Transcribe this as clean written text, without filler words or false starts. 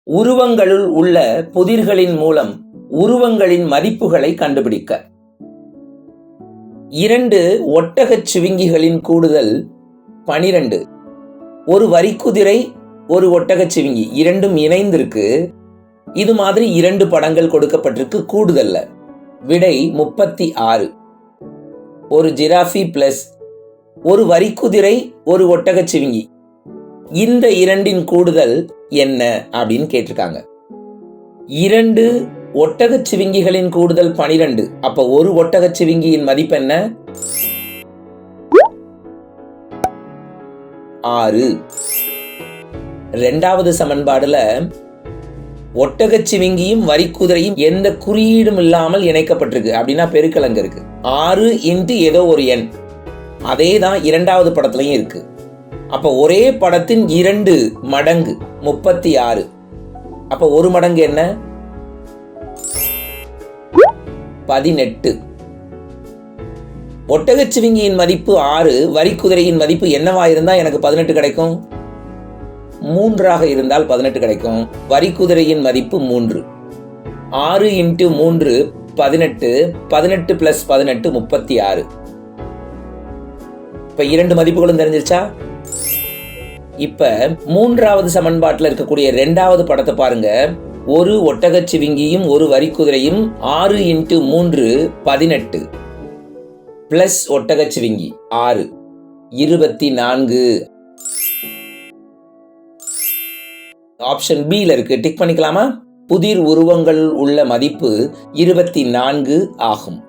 உருவங்களுள் உள்ள புதிர்களின் மூலம் உருவங்களின் மதிப்புகளை கண்டுபிடிக்க. 2 ஒட்டகச் சிவிங்கிகளின் கூடுதல் 12. ஒரு வரிக்குதிரை, ஒரு ஒட்டகச் சிவிங்கி இரண்டும் இணைந்திருக்கு. இது மாதிரி 2 படங்கள் கொடுக்கப்பட்டிருக்கு கூடுதல்ல. விடை 36. ஒரு ஜிராஃபி பிளஸ் ஒரு வரிக்குதிரை, ஒரு ஒட்டகச் சிவிங்கி, இந்த 2 கூடுதல் என்ன அப்படின்னு கேட்டிருக்காங்க. 2 ஒட்டகச் சிவிங்கிகளின் கூடுதல் 12. அப்ப ஒரு ஒட்டகச் சிவிங்கியின் மதிப்பு என்ன? 6. இரண்டாவது சமன்பாடுல ஒட்டகச் சிவிங்கியும் வரிக்குதிரையும் எந்த குறியீடும் இல்லாமல் இணைக்கப்பட்டிருக்கு அப்படின்னா பெருக்கலங்க இருக்கு. 6 இன்ட்டு ஏதோ ஒரு எண், அதே தான் இரண்டாவது படத்துலையும் இருக்கு. அப்ப ஒரே படத்தின் 2 மடங்கு 36. அப்ப ஒரு மடங்கு என்ன? 18. ஒட்டகச் சிவிங்கியின் மதிப்பு 6, வரிக்குதிரையின் மதிப்பு என்னவா இருந்தா எனக்கு 18 கிடைக்கும்? 3ஆக இருந்தால் 18 கிடைக்கும். வரிக்குதிரையின் மதிப்பு 3. 6 இன்ட்டு 3 18. 18 பிளஸ் 18 36. இப்ப 2 மதிப்புகளும் தெரிஞ்சிருச்சா? இப்ப 3வது சமன்பாட்டில் இருக்கக்கூடிய 2வது படத்தை பாருங்க. ஒரு ஒட்டகச் சிவிங்கியும் ஒரு வரிக்குதிரையும் 6 இன்ட்டு 3 18 பிளஸ் ஒட்டகச் சிவிங்கி 6 24. ஆப்ஷன் பில இருக்கு, டிக் பண்ணிக்கலாமா? புதிர் உருவங்கள் உள்ள மதிப்பு 24 ஆகும்.